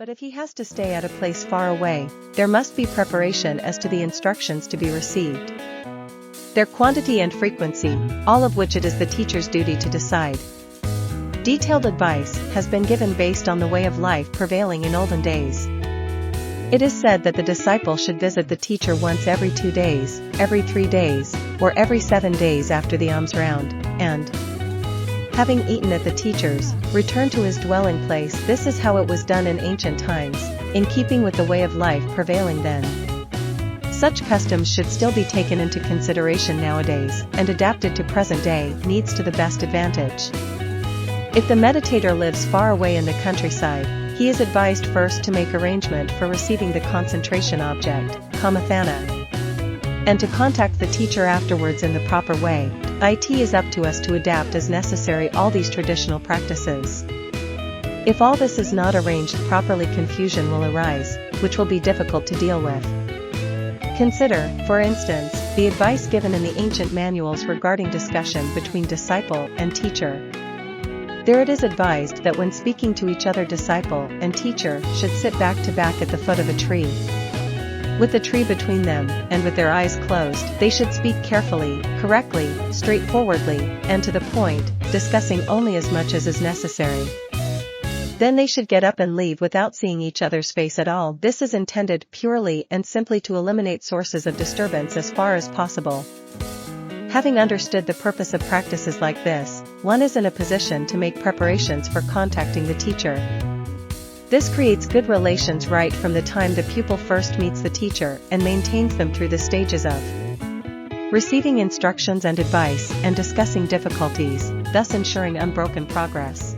But if he has to stay at a place far away, there must be preparation as to the instructions to be received, their quantity and frequency, all of which it is the teacher's duty to decide. Detailed advice has been given based on the way of life prevailing in olden days. It is said that the disciple should visit the teacher once every 2 days, every 3 days, or every 7 days after the alms round, and, having eaten at the teacher's, return to his dwelling place. This is how it was done in ancient times, in keeping with the way of life prevailing then. Such customs should still be taken into consideration nowadays, and adapted to present-day needs to the best advantage. If the meditator lives far away in the countryside, he is advised first to make arrangement for receiving the concentration object, kamathana, and to contact the teacher afterwards in the proper way. It is up to us to adapt as necessary all these traditional practices. If all this is not arranged properly, confusion will arise, which will be difficult to deal with. Consider, for instance, the advice given in the ancient manuals regarding discussion between disciple and teacher. There it is advised that when speaking to each other, disciple and teacher should sit back to back at the foot of a tree, with the tree between them, and with their eyes closed. They should speak carefully, correctly, straightforwardly, and to the point, discussing only as much as is necessary. Then they should get up and leave without seeing each other's face at all. This is intended purely and simply to eliminate sources of disturbance as far as possible. Having understood the purpose of practices like this, one is in a position to make preparations for contacting the teacher. This creates good relations right from the time the pupil first meets the teacher and maintains them through the stages of receiving instructions and advice and discussing difficulties, thus ensuring unbroken progress.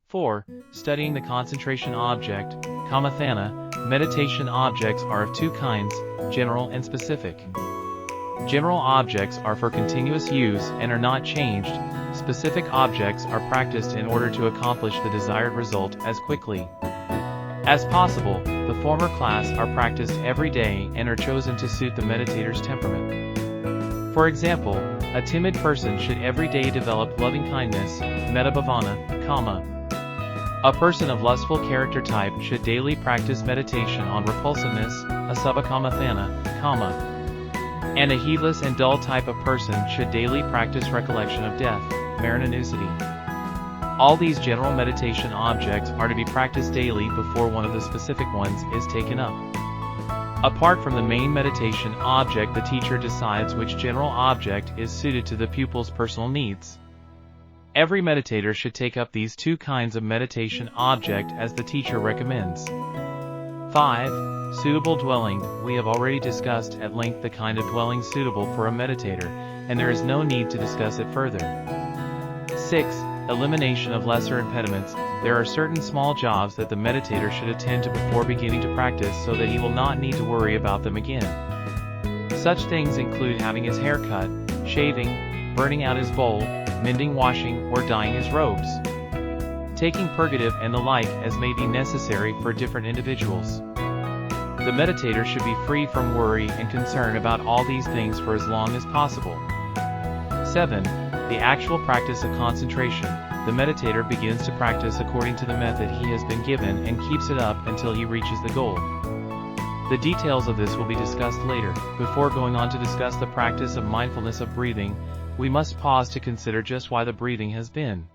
4. Studying the concentration object, kamathana. Meditation objects are of 2 kinds, general and specific. General objects are for continuous use and are not changed. Specific objects are practiced in order to accomplish the desired result as quickly as possible. The former class are practiced every day and are chosen to suit the meditator's temperament. For example, a timid person should every day develop loving-kindness, metabhavana, kama. A person of lustful character type should daily practice meditation on repulsiveness, asubhakamathana, kama. And a heedless and dull type of person should daily practice recollection of death, marananusati. All these general meditation objects are to be practiced daily before one of the specific ones is taken up. Apart from the main meditation object, the teacher decides which general object is suited to the pupil's personal needs. Every meditator should take up these 2 kinds of meditation object as the teacher recommends. 5. Suitable dwelling. We have already discussed at length the kind of dwelling suitable for a meditator, and there is no need to discuss it further. 6. Elimination of lesser impediments. There are certain small jobs that the meditator should attend to before beginning to practice so that he will not need to worry about them again. Such things include having his hair cut, shaving, burning out his bowl, mending, washing, or dyeing his robes, taking purgative and the like as may be necessary for different individuals. The meditator should be free from worry and concern about all these things for as long as possible. 7. The actual practice of concentration. The meditator begins to practice according to the method he has been given and keeps it up until he reaches the goal. The details of this will be discussed later. Before going on to discuss the practice of mindfulness of breathing, we must pause to consider just why the breathing has been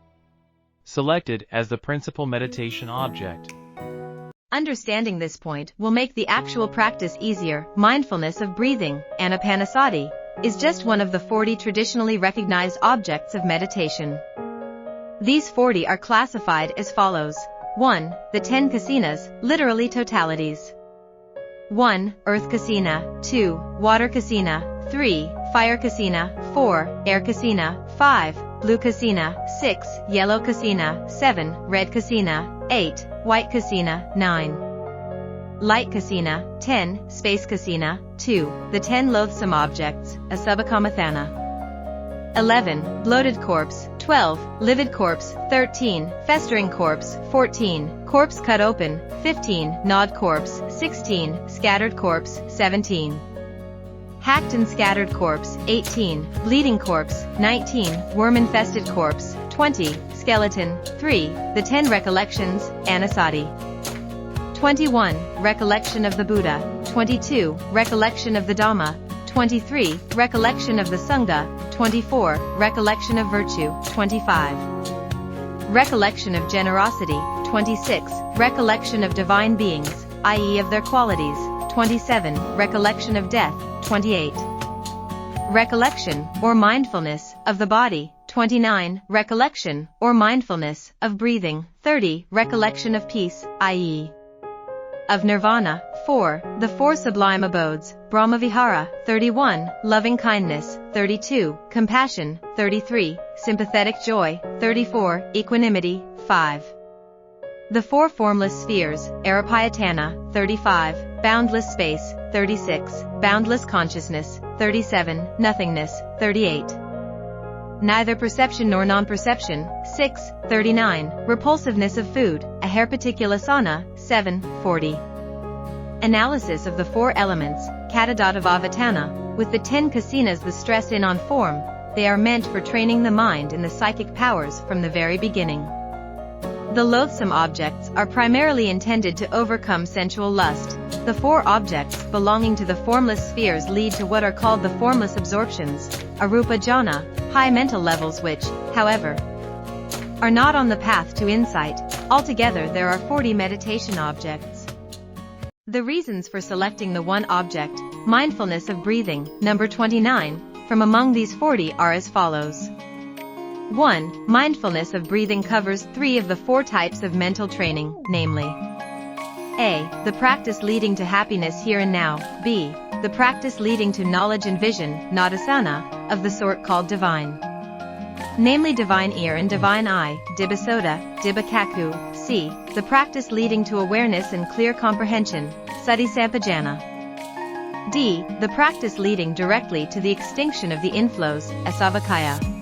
selected as the principal meditation object. Understanding this point will make the actual practice easier. Mindfulness of breathing, anapanasati, is just one of the 40 traditionally recognized objects of meditation. These 40 are classified as follows. 1. The 10 kasinas, literally totalities. 1. Earth kasina. 2. Water kasina. 3. Fire kasina. 4. Air kasina. 5. Blue kasina. 6. Yellow kasina. 7. Red kasina. 8. White kasina. 9. Light kasina. 10. Space kasina. 2. The 10 loathsome objects, asubhakamathana. 11. Bloated corpse. 12. Livid corpse. 13. Festering corpse. 14. Corpse cut open. 15. Gnawed corpse. 16. Scattered corpse. 17. Hacked and scattered corpse. 18. Bleeding corpse. 19. Worm-infested corpse. 20. Skeleton. 3. The 10 recollections, anasati. 21. Recollection of the Buddha. 22. Recollection of the Dhamma. 23. Recollection of the Sangha. 24. Recollection of virtue. 25. Recollection of generosity. 26. Recollection of divine beings, i.e. of their qualities. 27. Recollection of death. 28. Recollection, or mindfulness, of the body. 29. Recollection, or mindfulness, of breathing. 30. Recollection of peace, i.e. of nirvana. 4. The four sublime abodes, Brahmavihara. 31. Loving kindness. 32. Compassion. 33. Sympathetic joy. 34. Equanimity. 5. The four formless spheres, Arapayatana. 35. Boundless space. 36. Boundless consciousness. 37. Nothingness. 38. Neither perception nor non-perception. 6. 39. Repulsiveness of food, Aharpaticulasana. 7. 40. Analysis of the four elements, Katadatavatana, with the 10 kasinas the stress in on form. They are meant for training the mind in the psychic powers from the very beginning. The loathsome objects are primarily intended to overcome sensual lust. The four objects belonging to the formless spheres lead to what are called the formless absorptions, arupa jhana, high mental levels which, however, are not on the path to insight. Altogether there are 40 meditation objects. The reasons for selecting the one object, mindfulness of breathing, number 29, from among these 40 are as follows. 1. Mindfulness of breathing covers 3 of the 4 types of mental training, namely A. The practice leading to happiness here and now. B. The practice leading to knowledge and vision, nadasana, of the sort called divine. Namely divine ear and divine eye, dibbasoda, dibbakaku. C. The practice leading to awareness and clear comprehension, sati-sampajana. D. The practice leading directly to the extinction of the inflows, asavakaya.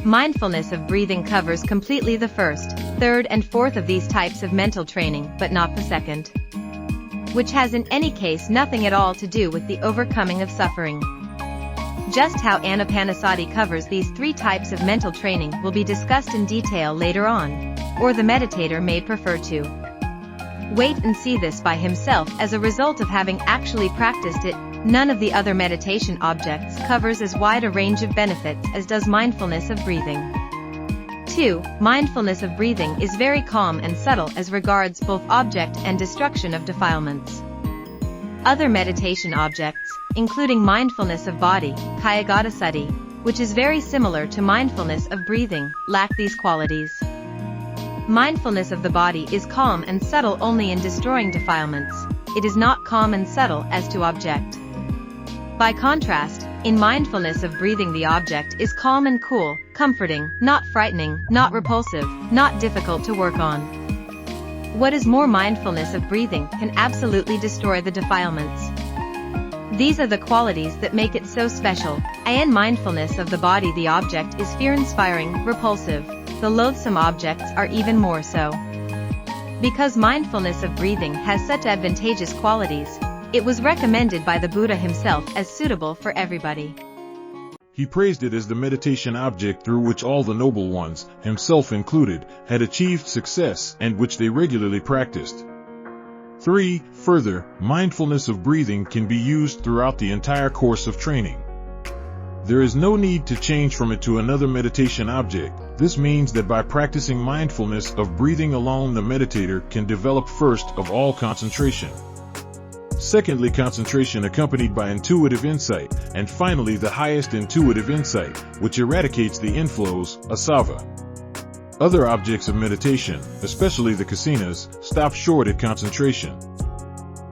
Mindfulness of breathing covers completely the first, third and fourth of these types of mental training, but not the second, which has in any case nothing at all to do with the overcoming of suffering. Just how anapanasati covers these 3 types of mental training will be discussed in detail later on, or the meditator may prefer to wait and see this by himself as a result of having actually practiced it. None of the other meditation objects covers as wide a range of benefits as does mindfulness of breathing. 2. Mindfulness of breathing is very calm and subtle as regards both object and destruction of defilements. Other meditation objects, including mindfulness of body, kayagatasati, which is very similar to mindfulness of breathing, lack these qualities. Mindfulness of the body is calm and subtle only in destroying defilements. It is not calm and subtle as to object. By contrast, in mindfulness of breathing the object is calm and cool, comforting, not frightening, not repulsive, not difficult to work on. What is more, mindfulness of breathing can absolutely destroy the defilements. These are the qualities that make it so special. And mindfulness of the body the object is fear-inspiring, repulsive. The loathsome objects are even more so. Because mindfulness of breathing has such advantageous qualities, it was recommended by the Buddha himself as suitable for everybody. He praised it as the meditation object through which all the noble ones, himself included, had achieved success and which they regularly practiced. 3. Further, mindfulness of breathing can be used throughout the entire course of training. There is no need to change from it to another meditation object. This means that by practicing mindfulness of breathing alone, the meditator can develop first of all concentration. Secondly, concentration accompanied by intuitive insight, and finally the highest intuitive insight, which eradicates the inflows, asava. Other objects of meditation, especially the kasinas, stop short at concentration.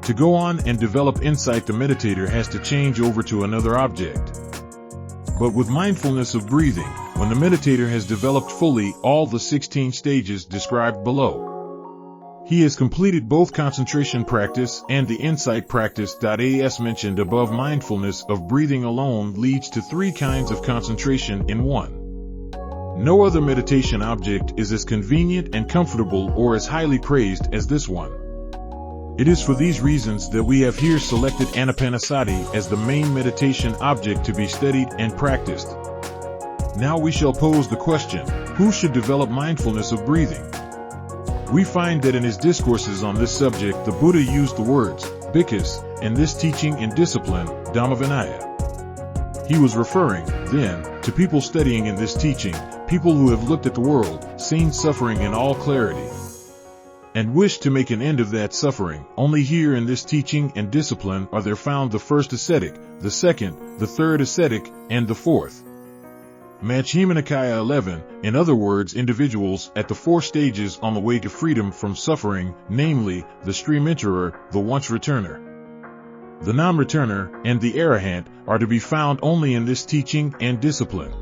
To go on and develop insight, the meditator has to change over to another object. But with mindfulness of breathing, when the meditator has developed fully all the 16 stages described below, he has completed both concentration practice and the insight practice. As mentioned above, mindfulness of breathing alone leads to 3 kinds of concentration in one. No other meditation object is as convenient and comfortable or as highly praised as this one. It is for these reasons that we have here selected anapanasati as the main meditation object to be studied and practiced. Now we shall pose the question, who should develop mindfulness of breathing? We find that in his discourses on this subject, the Buddha used the words bhikkhus in this teaching and discipline, Dhammavinaya. He was referring, then, to people studying in this teaching, people who have looked at the world, seen suffering in all clarity, and wish to make an end of that suffering. Only here in this teaching and discipline are there found the first ascetic, the second, the third ascetic, and the fourth. Majjhima Nikaya 11, in other words, individuals at the 4 stages on the way to freedom from suffering, namely, the stream enterer, the once returner, the non-returner, and the arahant, are to be found only in this teaching and discipline.